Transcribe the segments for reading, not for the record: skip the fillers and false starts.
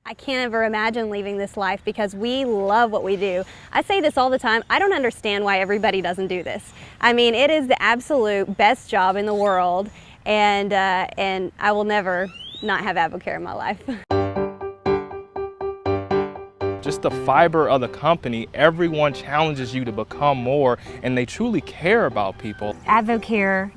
I can't ever imagine leaving this life because we love what we do. I say this all the time. I don't understand why everybody doesn't do this. I mean, it is the absolute best job in the world, and I will never not have AdvoCare in my life. Just the fiber of the company, everyone challenges you to become more, and they truly care about people. AdvoCare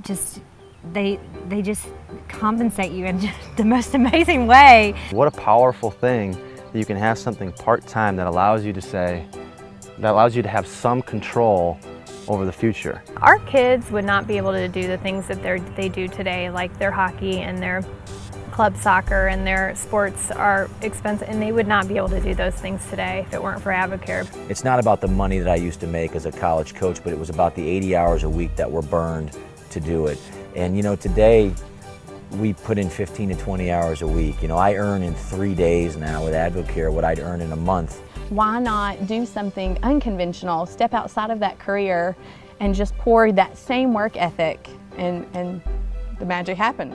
they just compensate you in just the most amazing way. What a powerful thing that you can have something part-time that allows you to have some control over the future. Our kids would not be able to do the things that they do today, like their hockey and their club soccer, and their sports are expensive, and they would not be able to do those things today if it weren't for AdvoCare. It's not about the money that I used to make as a college coach, but it was about the 80 hours a week that were burned to do it. And you know, today we put in 15 to 20 hours a week. You know, I earn in 3 days now with AdvoCare what I'd earn in a month. Why not do something unconventional, step outside of that career and just pour that same work ethic, and the magic happened.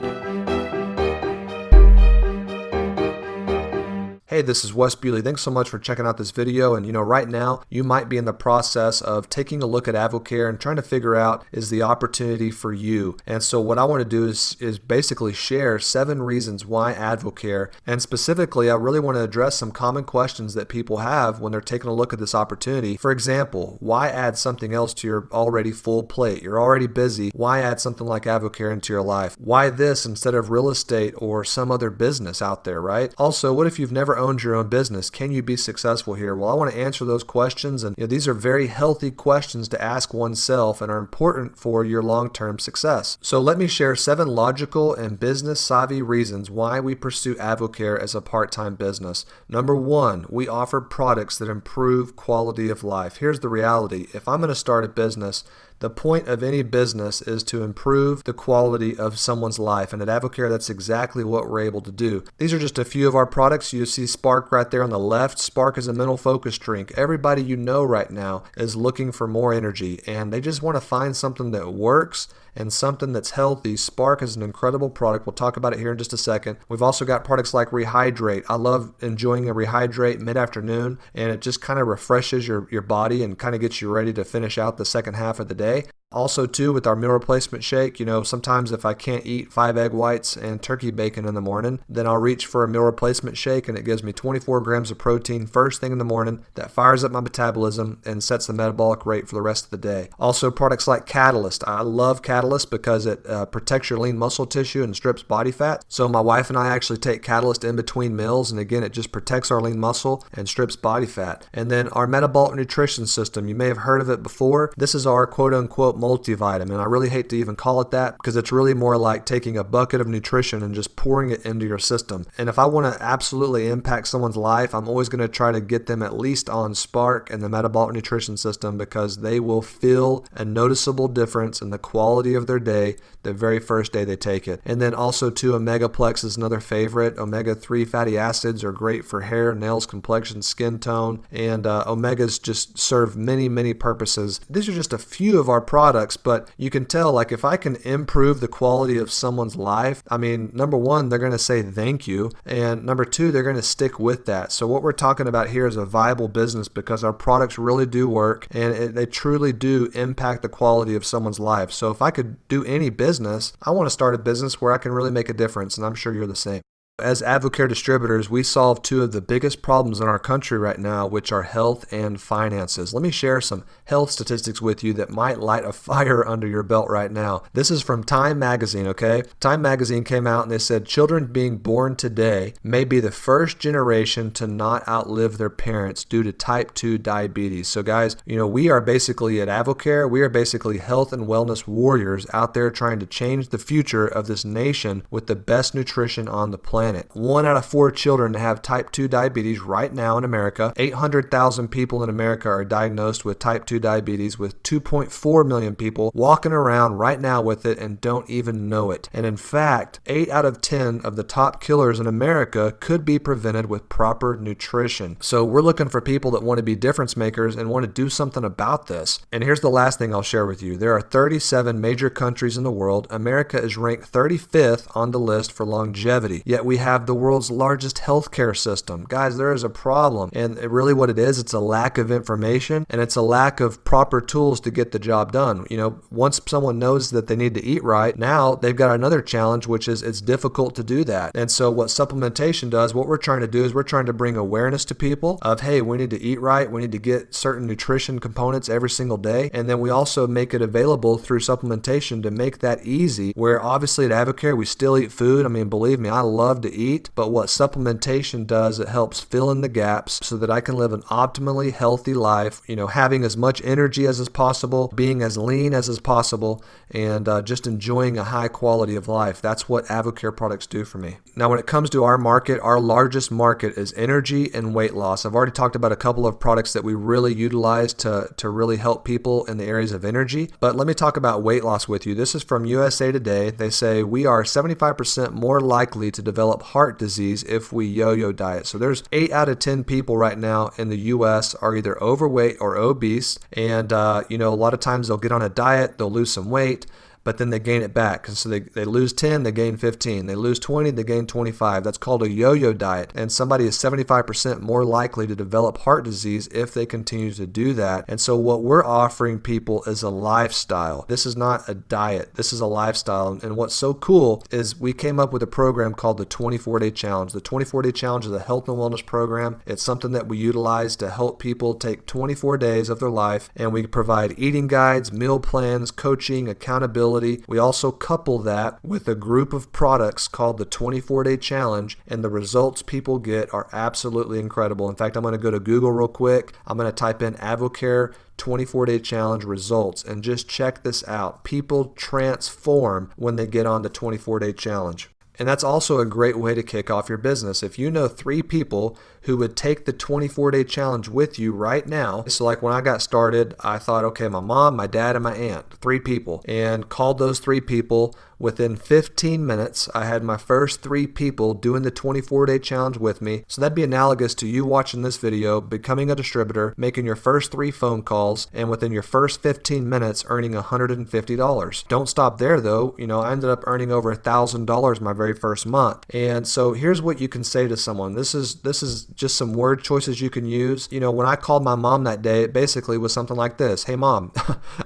Hey, this is Wes Bewley. Thanks so much for checking out this video. And you know, right now you might be in the process of taking a look at AdvoCare and trying to figure out, is the opportunity for you? And so what I want to do is basically share 7 reasons why AdvoCare, and specifically I really want to address some common questions that people have when they're taking a look at this opportunity. For example, why add something else to your already full plate? You're already busy. Why add something like AdvoCare into your life? Why this instead of real estate or some other business out there, right? Also, what if you've never owned your own business? Can you be successful here? Well, I want to answer those questions, and you know, these are very healthy questions to ask oneself and are important for your long-term success. So let me share 7 logical and business-savvy reasons why we pursue AdvoCare as a part-time business. Number 1, we offer products that improve quality of life. Here's the reality. If I'm going to start a business, the point of any business is to improve the quality of someone's life, and at AdvoCare that's exactly what we're able to do. These are just a few of our products. You see Spark right there on the left. Spark is a mental focus drink. Everybody you know right now is looking for more energy, and they just want to find something that works and something that's healthy. Spark is an incredible product. We'll talk about it here in just a second. We've also got products like Rehydrate. I love enjoying a Rehydrate mid-afternoon, and it just kind of refreshes your body and kind of gets you ready to finish out the second half of the day. Also too, with our meal replacement shake, you know, sometimes if I can't eat 5 egg whites and turkey bacon in the morning, then I'll reach for a meal replacement shake, and it gives me 24 grams of protein first thing in the morning that fires up my metabolism and sets the metabolic rate for the rest of the day. Also, products like Catalyst. I love Catalyst because it protects your lean muscle tissue and strips body fat. So my wife and I actually take Catalyst in between meals, and again, it just protects our lean muscle and strips body fat. And then our metabolic nutrition system, you may have heard of it before. This is our quote-unquote multivitamin. I really hate to even call it that because it's really more like taking a bucket of nutrition and just pouring it into your system. And if I want to absolutely impact someone's life, I'm always going to try to get them at least on Spark and the metabolic nutrition system, because they will feel a noticeable difference in the quality of their day the very first day they take it. And then also too, Omegaplex is another favorite. Omega-3 fatty acids are great for hair, nails, complexion, skin tone, and omegas just serve many purposes. These are just a few of our products, but you can tell, like, if I can improve the quality of someone's life, I mean, number 1, they're going to say thank you, and number 2, they're going to stick with that. So what we're talking about here is a viable business because our products really do work, and they truly do impact the quality of someone's life. So if I could do any business, I want to start a business where I can really make a difference, and I'm sure you're the same. As AdvoCare distributors, we solve 2 of the biggest problems in our country right now, which are health and finances. Let me share some health statistics with you that might light a fire under your belt right now. This is from Time Magazine, okay? Time Magazine came out and they said children being born today may be the first generation to not outlive their parents due to type 2 diabetes. So guys, you know, we are basically at AdvoCare, we are basically health and wellness warriors out there trying to change the future of this nation with the best nutrition on the planet. 1 out of 4 children have type 2 diabetes right now in America. 800,000 people in America are diagnosed with type 2 diabetes, with 2.4 million people walking around right now with it and don't even know it. And in fact, 8 out of 10 of the top killers in America could be prevented with proper nutrition. So we're looking for people that want to be difference makers and want to do something about this. And here's the last thing I'll share with you. There are 37 major countries in the world. America is ranked 35th on the list for longevity, yet we we have the world's largest healthcare system. Guys, there is a problem. And really what it is, it's a lack of information and it's a lack of proper tools to get the job done. Once someone knows that they need to eat right, now they've got another challenge, which is it's difficult to do that. And so what supplementation does, what we're trying to do is we're trying to bring awareness to people of, hey, we need to eat right. We need to get certain nutrition components every single day. And then we also make it available through supplementation to make that easy, where obviously at AdvoCare, we still eat food. I mean, believe me, I love to eat, but what supplementation does, it helps fill in the gaps so that I can live an optimally healthy life, having as much energy as is possible, being as lean as is possible, and just enjoying a high quality of life. That's what AdvoCare products do for me. Now, when it comes to our market, our largest market is energy and weight loss. I've already talked about a couple of products that we really utilize to really help people in the areas of energy, but let me talk about weight loss with you. This is from USA Today. They say we are 75% more likely to develop heart disease if we yo-yo diet. So there's 8 out of 10 people right now in the US are either overweight or obese, and a lot of times they'll get on a diet, they'll lose some weight, but then they gain it back. And so they lose 10, they gain 15. They lose 20, they gain 25. That's called a yo-yo diet. And somebody is 75% more likely to develop heart disease if they continue to do that. And so what we're offering people is a lifestyle. This is not a diet. This is a lifestyle. And what's so cool is we came up with a program called the 24-Day Challenge. The 24-Day Challenge is a health and wellness program. It's something that we utilize to help people take 24 days of their life, and we provide eating guides, meal plans, coaching, accountability. We also couple that with a group of products called the 24-Day Challenge, and the results people get are absolutely incredible. In fact, I'm going to go to Google real quick. I'm going to type in AdvoCare 24-Day Challenge results and just check this out. People transform when they get on the 24-Day Challenge. And that's also a great way to kick off your business. If you know 3 people who would take the 24-Day Challenge with you right now. So like when I got started, I thought, okay, my mom, my dad, and my aunt, 3 people, and called those 3 people. Within 15 minutes, I had my first 3 people doing the 24-Day Challenge with me. So that'd be analogous to you watching this video, becoming a distributor, making your first 3 phone calls, and within your first 15 minutes, earning $150. Don't stop there though. I ended up earning over $1,000 my very first month. And so here's what you can say to someone. This is just some word choices you can use. When I called my mom that day, it basically was something like this. Hey mom,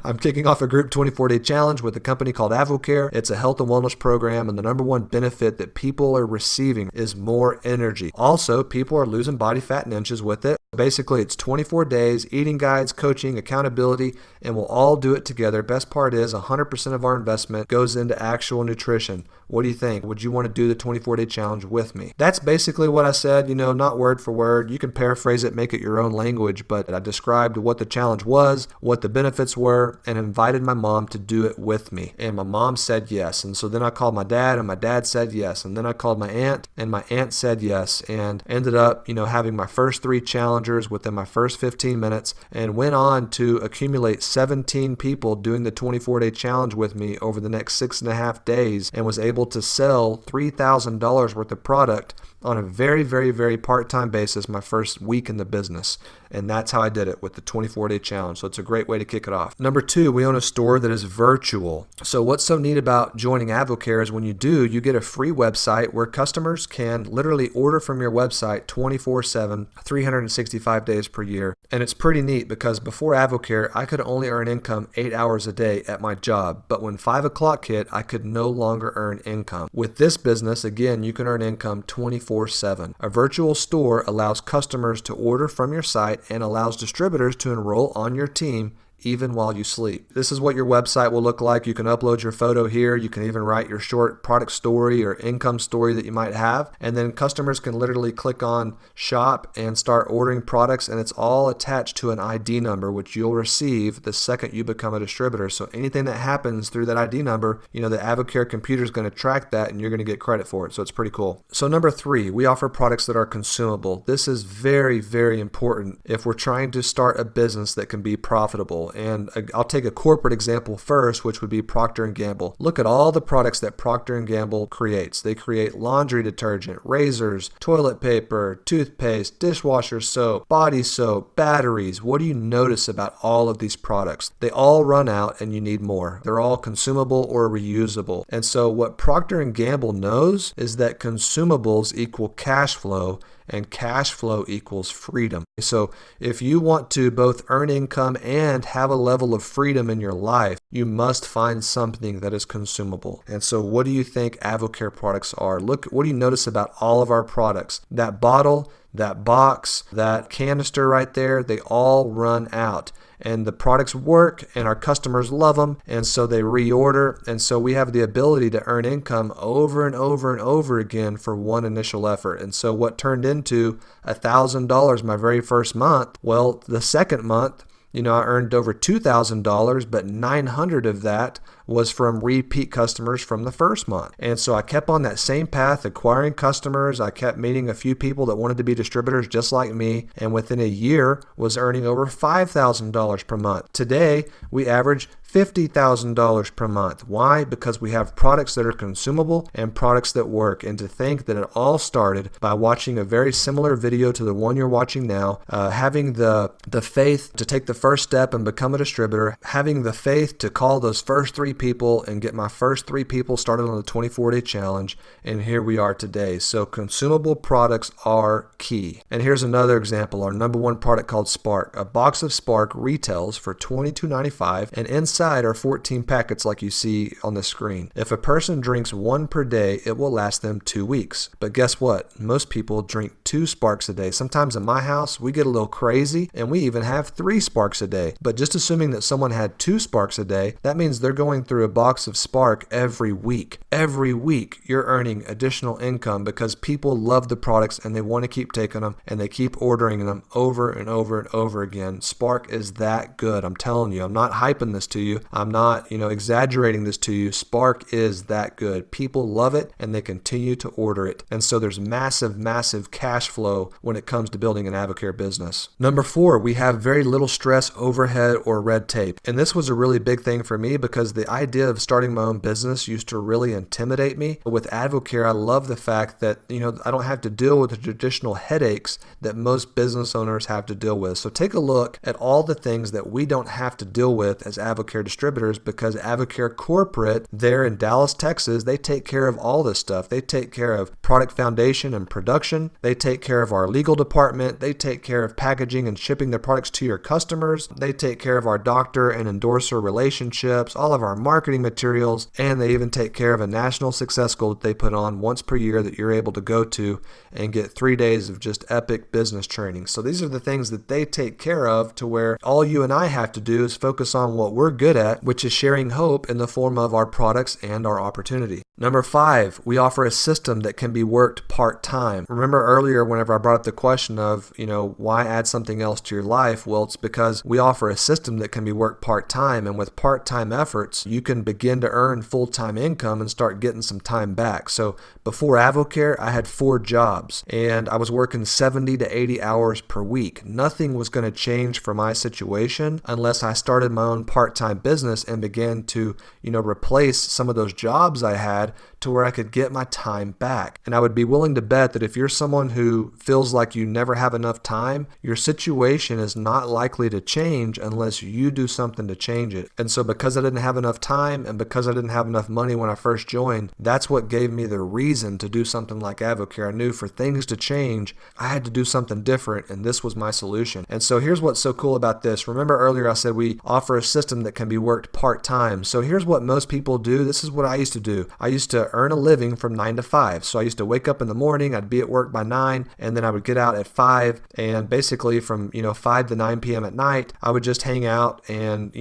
I'm kicking off a group 24-Day Challenge with a company called AdvoCare. It's a health and wellness program, and the number one benefit that people are receiving is more energy. Also, people are losing body fat in inches with it. Basically, it's 24 days, eating guides, coaching, accountability, and we'll all do it together. Best part is 100% of our investment goes into actual nutrition. What do you think? Would you want to do the 24-Day Challenge with me? That's basically what I said, not word for word. You can paraphrase it, make it your own language, but I described what the challenge was, what the benefits were, and invited my mom to do it with me. And my mom said yes. And so then I called my dad, and my dad said yes. And then I called my aunt, and my aunt said yes. And ended up, having my first 3 challengers within my first 15 minutes, and went on to accumulate 17 people doing the 24-Day Challenge with me over the next 6.5 days, and was able to sell $3,000 worth of product on a very, very, very part-time basis my first week in the business. And that's how I did it with the 24-Day Challenge. So it's a great way to kick it off. Number 2, we own a store that is virtual. So what's so neat about joining AdvoCare is when you do, you get a free website where customers can literally order from your website 24/7, 365 days per year. And it's pretty neat because before AdvoCare, I could only earn income 8 hours a day at my job. But when 5 o'clock hit, I could no longer earn income. With this business, again, you can earn income 24/7. A virtual store allows customers to order from your site and allows distributors to enroll on your team even while you sleep. This is what your website will look like. You can upload your photo here. You can even write your short product story or income story that you might have. And then customers can literally click on shop and start ordering products, and it's all attached to an ID number, which you'll receive the second you become a distributor. So anything that happens through that ID number, the AdvoCare computer is going to track that and you're going to get credit for it. So it's pretty cool. So number 3, we offer products that are consumable. This is very, very important if we're trying to start a business that can be profitable. example, and I'll take a corporate example first, which would be Procter & Gamble. Look at all the products that Procter & Gamble creates. They create laundry detergent, razors, toilet paper, toothpaste, dishwasher soap, body soap, batteries. What do you notice about all of these products? They all run out and you need more. They're all consumable or reusable. And so what Procter & Gamble knows is that consumables equal cash flow, and cash flow equals freedom. So if you want to both earn income and have a level of freedom in your life, you must find something that is consumable. And so what do you think AdvoCare products are? Look, what do you notice about all of our products? That bottle, that box, that canister right there, they all run out. And the products work and our customers love them, and so they reorder, and so we have the ability to earn income over and over and over again for one initial effort. And so what turned into $1,000 my very first month, well, the second month, I earned over $2,000, but 900 of that was from repeat customers from the first month. And so I kept on that same path, acquiring customers. I kept meeting a few people that wanted to be distributors just like me, and within a year was earning over $5,000 per month. Today, we average $50,000 per month. Why? Because we have products that are consumable and products that work. And to think that it all started by watching a very similar video to the one you're watching now, having the faith to take the first step and become a distributor, having the faith to call those first 3 people and get my first 3 people started on the 24-day challenge, and here we are today. So consumable products are key. And here's another example, our number 1 product called Spark. A box of Spark retails for $22.95, and inside are 14 packets like you see on the screen. If a person drinks 1 per day, it will last them 2 weeks. But guess what? Most people drink 2 Sparks a day. Sometimes in my house, we get a little crazy and we even have 3 Sparks a day. But just assuming that someone had 2 Sparks a day, that means they're going through a box of Spark every week. Every week, you're earning additional income because people love the products and they want to keep taking them and they keep ordering them over and over and over again. Spark is that good. I'm telling you, I'm not hyping this to you. I'm not, exaggerating this to you. Spark is that good. People love it and they continue to order it. And so there's massive cash flow when it comes to building an AdvoCare business. Number 4, we have very little stress, overhead, or red tape. And this was a really big thing for me because the idea of starting my own business used to really intimidate me. But with AdvoCare, I love the fact that, I don't have to deal with the traditional headaches that most business owners have to deal with. So take a look at all the things that we don't have to deal with as AdvoCare distributors, because AdvoCare Corporate there in Dallas, Texas, they take care of all this stuff. They take care of product foundation and production. They take care of our legal department. They take care of packaging and shipping the products to your customers. They take care of our doctor and endorser relationships, all of our marketing materials, and they even take care of a national success goal that they put on once per year that you're able to go to and get 3 days of just epic business training. So these are the things that they take care of, to where all you and I have to do is focus on what we're good at, which is sharing hope in the form of our products and our opportunity. Number 5, we offer a system that can be worked part-time. Remember earlier whenever I brought up the question of, why add something else to your life? Well, it's because we offer a system that can be worked part-time, and with part-time efforts, you can begin to earn full-time income and start getting some time back. So before AdvoCare, I had 4 jobs and I was working 70 to 80 hours per week. Nothing was going to change for my situation unless I started my own part-time business and began to, replace some of those jobs I had to where I could get my time back. And I would be willing to bet that if you're someone who feels like you never have enough time, your situation is not likely to change unless you do something to change it. And so because I didn't have enough time and because I didn't have enough money when I first joined, that's what gave me the reason to do something like AdvoCare. I knew for things to change, I had to do something different, and this was my solution. And so here's what's so cool about this. Remember earlier I said we offer a system that can be worked part-time. So here's what most people do. This is what I used to do. I used to earn a living from 9 to 5. So I used to wake up in the morning, I'd be at work by 9, and then I would get out at 5, and basically from 5 to 9 p.m. at night, I would just hang out and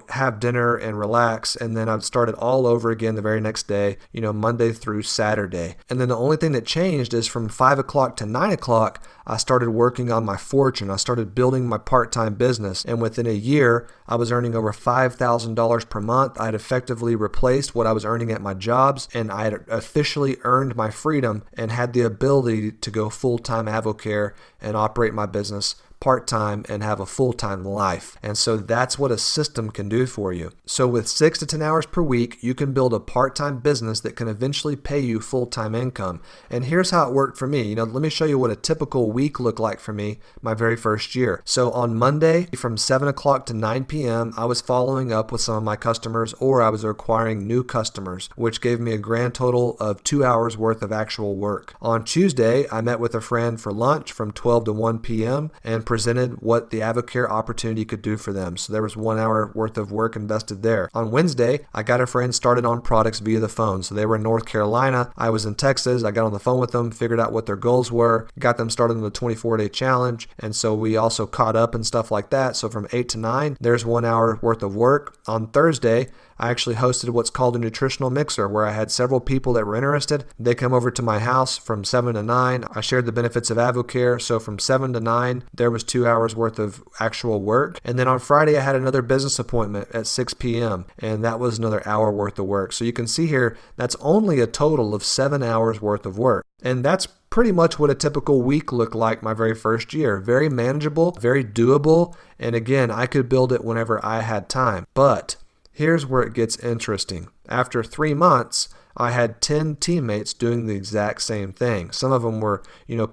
have dinner and relax, and then I'd start it all over again the very next day, Monday through Saturday. And then the only thing that changed is from 5 o'clock to 9 o'clock, I started working on my fortune. I started building my part-time business, and within a year, I was earning over $5,000 per month. I had effectively replaced what I was earning at my jobs, and I had officially earned my freedom and had the ability to go full-time AdvoCare and operate my business part-time and have a full-time life. And so that's what a system can do for you. So with 6 to 10 hours per week, you can build a part-time business that can eventually pay you full-time income. And here's how it worked for me. Let me show you what a typical week looked like for me my very first year. So on Monday from 7 o'clock to 9 p.m., I was following up with some of my customers, or I was acquiring new customers, which gave me a grand total of 2 hours worth of actual work. On Tuesday, I met with a friend for lunch from 12 to 1 p.m. and presented what the AdvoCare opportunity could do for them. So there was 1 hour worth of work invested there. On Wednesday, I got a friend started on products via the phone. So they were in North Carolina. I was in Texas. I got on the phone with them, figured out what their goals were, got them started on the 24-day challenge. And so we also caught up and stuff like that. So from 8 to 9, there's 1 hour worth of work. On Thursday, I actually hosted what's called a nutritional mixer, where I had several people that were interested. They come over to my house from 7 to 9. I shared the benefits of AdvoCare. So from 7 to 9, there was 2 hours worth of actual work. And then on Friday, I had another business appointment at 6 p.m. and that was another hour worth of work. So you can see here, that's only a total of 7 hours worth of work. And that's pretty much what a typical week looked like my very first year. Very manageable, very doable. And again, I could build it whenever I had time. But here's where it gets interesting. After 3 months, I had 10 teammates doing the exact same thing. Some of them were,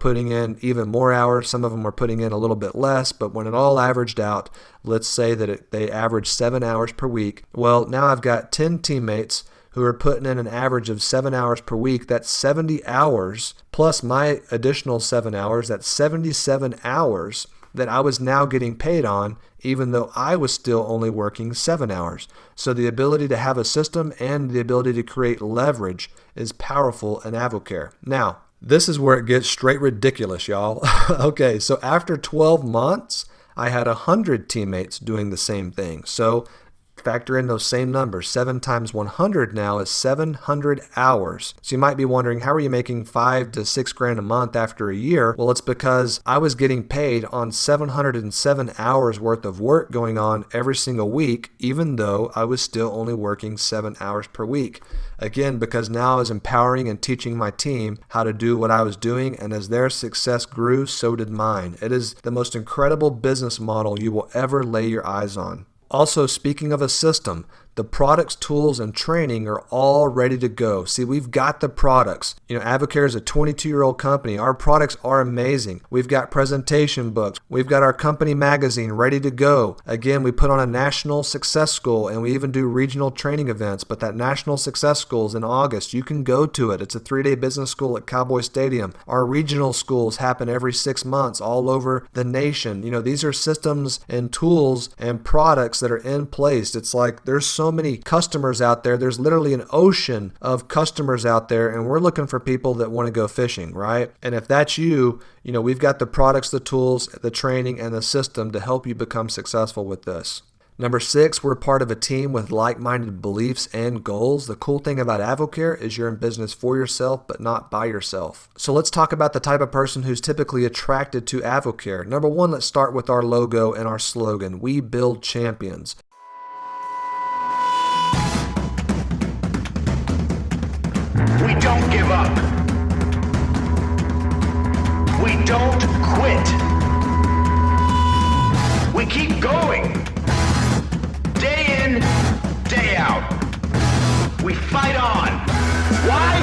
putting in even more hours. Some of them were putting in a little bit less. But when it all averaged out, let's say that they averaged 7 hours per week. Well, now I've got 10 teammates who are putting in an average of 7 hours per week. That's 70 hours plus my additional 7 hours. That's 77 hours that I was now getting paid on, even though I was still only working 7 hours. So the ability to have a system and the ability to create leverage is powerful in AdvoCare. Now, this is where it gets straight ridiculous, y'all. Okay, so after 12 months, I had 100 teammates doing the same thing. So factor in those same numbers. 7 times 100 now is 700 hours. So you might be wondering, how are you making $5 to $6 grand a month after a year? Well, it's because I was getting paid on 707 hours worth of work going on every single week, even though I was still only working 7 hours per week. Again, because now I was empowering and teaching my team how to do what I was doing, and as their success grew, so did mine. It is the most incredible business model you will ever lay your eyes on. Also, speaking of a system, the products, tools, and training are all ready to go. See, we've got the products. AdvoCare is a 22-year-old company. Our products are amazing. We've got presentation books. We've got our company magazine ready to go. Again, we put on a national success school, and we even do regional training events. But that national success school is in August. You can go to it. It's a 3-day business school at Cowboy Stadium. Our regional schools happen every 6 months all over the nation. These are systems and tools and products that are in place. It's like there's so many customers out there. There's literally an ocean of customers out there, and we're looking for people that want to go fishing, right? And if that's you, we've got the products, the tools, the training, and the system to help you become successful with this. Number 6, we're part of a team with like-minded beliefs and goals. The cool thing about AdvoCare is you're in business for yourself, but not by yourself. So let's talk about the type of person who's typically attracted to AdvoCare. Number 1, let's start with our logo and our slogan. We build champions. We don't give up. We don't quit. We keep going. Day in, day out. We fight on. Why?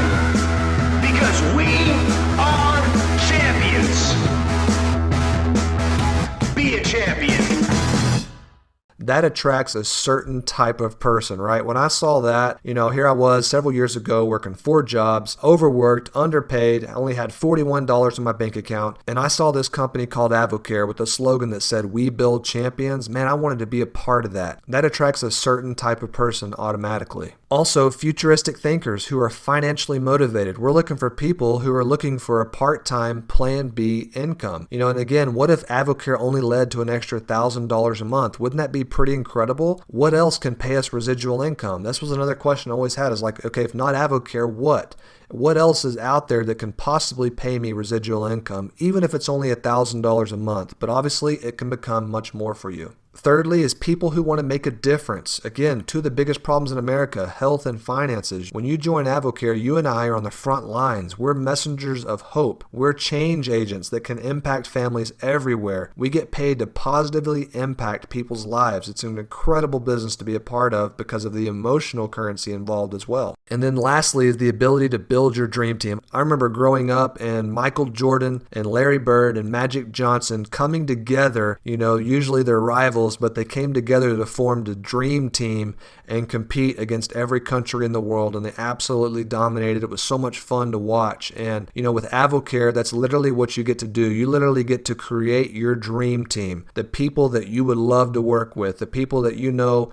Because we are champions. Be a champion. That attracts a certain type of person, right? When I saw that, here I was several years ago working 4 jobs, overworked, underpaid, I only had $41 in my bank account, and I saw this company called AdvoCare with a slogan that said, "We build champions." Man, I wanted to be a part of that. That attracts a certain type of person automatically. Also, futuristic thinkers who are financially motivated. We're looking for people who are looking for a part-time plan B income. And again, what if AdvoCare only led to an extra $1,000 a month? Wouldn't that be pretty incredible? What else can pay us residual income? This was another question I always had, is like, okay, if not AdvoCare, what? What else is out there that can possibly pay me residual income, even if it's only $1,000 a month? But obviously, it can become much more for you. Thirdly is people who want to make a difference. Again, two of the biggest problems in America, health and finances. When you join AdvoCare, you and I are on the front lines. We're messengers of hope. We're change agents that can impact families everywhere. We get paid to positively impact people's lives. It's an incredible business to be a part of because of the emotional currency involved as well. And then lastly is the ability to build your dream team. I remember growing up and Michael Jordan and Larry Bird and Magic Johnson coming together, usually they're rivals, but they came together to form the dream team and compete against every country in the world, and they absolutely dominated. It was so much fun to watch. And with AdvoCare, that's literally what you get to do. You literally get to create your dream team, the people that you would love to work with, the people that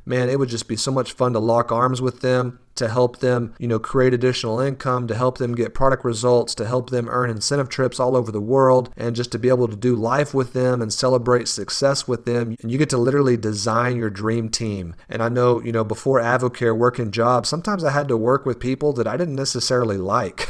man, it would just be so much fun to lock arms with them, to help them, create additional income, to help them get product results, to help them earn incentive trips all over the world, and just to be able to do life with them and celebrate success with them. And you get to literally design your dream team. And I know, before AdvoCare, working jobs, sometimes I had to work with people that I didn't necessarily like,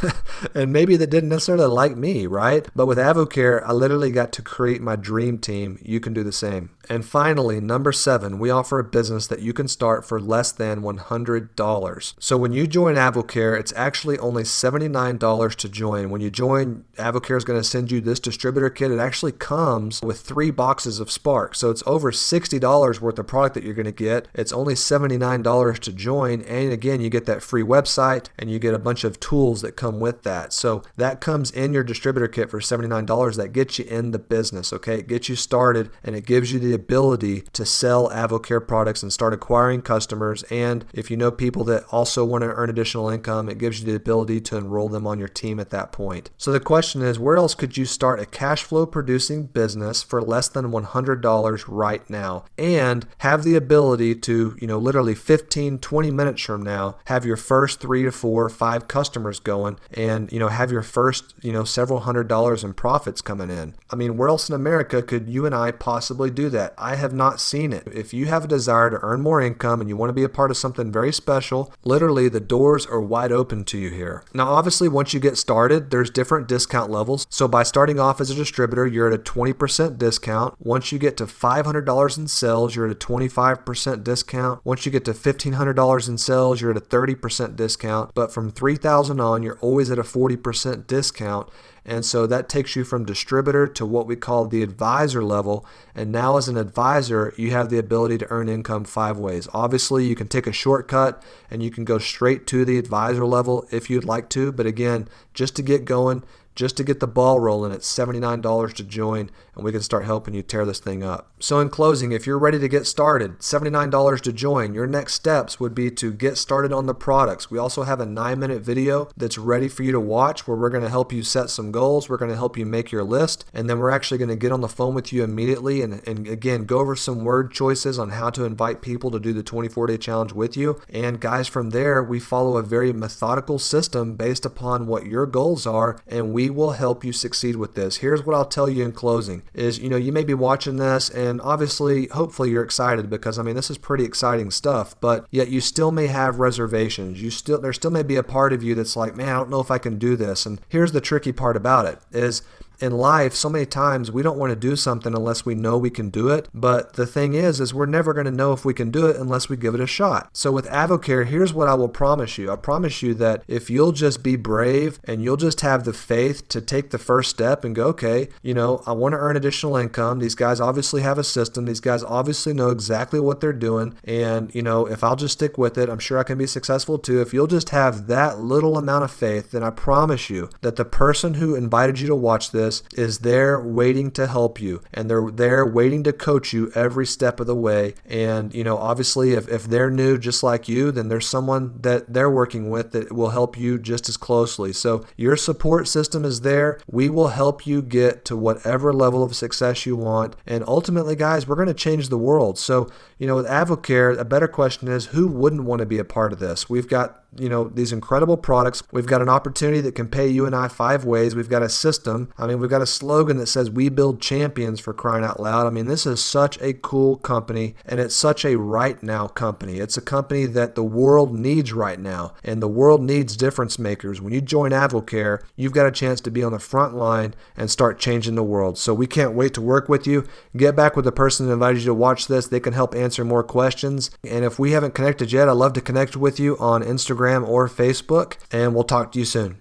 and maybe that didn't necessarily like me, right? But with AdvoCare, I literally got to create my dream team. You can do the same. And finally, number 7, we offer a business that you can start for less than $100. So when you join AdvoCare, it's actually only $79 to join. When you join, AdvoCare is going to send you this distributor kit. It actually comes with 3 boxes of Spark. So it's over $60 worth of product that you're going to get. It's only $79 to join. And again, you get that free website and you get a bunch of tools that come with that. So that comes in your distributor kit for $79. That gets you in the business, okay? It gets you started and it gives you the ability to sell AdvoCare products and start acquiring customers. And if you know people that also want to earn additional income, it gives you the ability to enroll them on your team at that point. So the question is, where else could you start a cash flow producing business for less than $100 right now and have the ability to, literally 15, 20 minutes from now, have your first 3 to 4, 5 customers going and, have your first, several $100s in profits coming in? I mean, where else in America could you and I possibly do that? I have not seen it. If you have a desire to earn more income and you want to be a part of something very special, literally the doors are wide open to you here. Now, obviously, once you get started, there's different discount levels. So by starting off as a distributor, you're at a 20% discount. Once you get to $500 in sales, you're at a 25% discount. Once you get to $1,500 in sales, you're at a 30% discount. But from $3,000 on, you're always at a 40% discount. And so that takes you from distributor to what we call the advisor level. And now as an advisor, you have the ability to earn income 5 ways. Obviously, you can take a shortcut and you can go straight to the advisor level if you'd like to. But again, just to get going, just to get the ball rolling, it's $79 to join, and we can start helping you tear this thing up. So in closing, if you're ready to get started, $79 to join, your next steps would be to get started on the products. We also have a 9-minute video that's ready for you to watch where we're going to help you set some goals. We're going to help you make your list, and then we're actually going to get on the phone with you immediately and again, go over some word choices on how to invite people to do the 24-day challenge with you. And guys, from there, we follow a very methodical system based upon what your goals are, and we will help you succeed with this. Here's what I'll tell you in closing is, you may be watching this and obviously, hopefully you're excited because, this is pretty exciting stuff, but yet you still may have reservations. There still may be a part of you that's like, man, I don't know if I can do this. And here's the tricky part about it is, in life, so many times we don't want to do something unless we know we can do it. But the thing is we're never going to know if we can do it unless we give it a shot. So with AdvoCare, here's what I will promise you. I promise you that if you'll just be brave and you'll just have the faith to take the first step and go, okay, I want to earn additional income. These guys obviously have a system. These guys obviously know exactly what they're doing. And, if I'll just stick with it, I'm sure I can be successful too. If you'll just have that little amount of faith, then I promise you that the person who invited you to watch this is there waiting to help you, and they're there waiting to coach you every step of the way. And obviously if they're new just like you, then there's someone that they're working with that will help you just as closely. So your support system is there. We will help you get to whatever level of success you want, and ultimately, guys, we're going to change the world. So with AdvoCare, a better question is, who wouldn't want to be a part of this? We've got these incredible products. We've got an opportunity that can pay you and I 5 ways. We've got a system. I mean, we've got a slogan that says we build champions, for crying out loud. I mean, this is such a cool company, and it's such a right now company. It's a company that the world needs right now, and the world needs difference makers. When you join AdvoCare, you've got a chance to be on the front line and start changing the world. So we can't wait to work with you. Get back with the person that invited you to watch this. They can help answer more questions. And if we haven't connected yet, I'd love to connect with you on Instagram or Facebook, and we'll talk to you soon.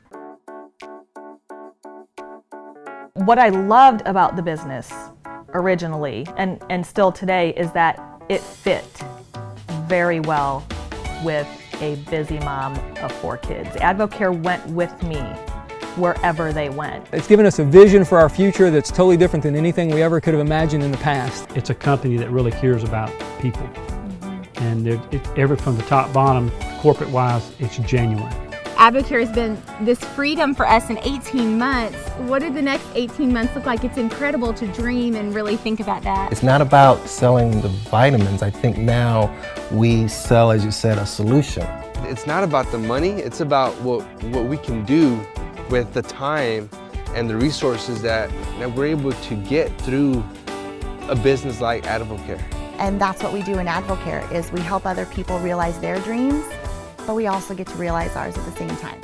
What I loved about the business originally and still today is that it fit very well with a busy mom of 4 kids. AdvoCare went with me wherever they went. It's given us a vision for our future that's totally different than anything we ever could have imagined in the past. It's a company that really cares about people. And from the top bottom, corporate-wise, it's genuine. AdvoCare has been this freedom for us in 18 months. What do the next 18 months look like? It's incredible to dream and really think about that. It's not about selling the vitamins. I think now we sell, as you said, a solution. It's not about the money. It's about what we can do with the time and the resources that we're able to get through a business like AdvoCare. And that's what we do in AdvoCare, is we help other people realize their dreams, but we also get to realize ours at the same time.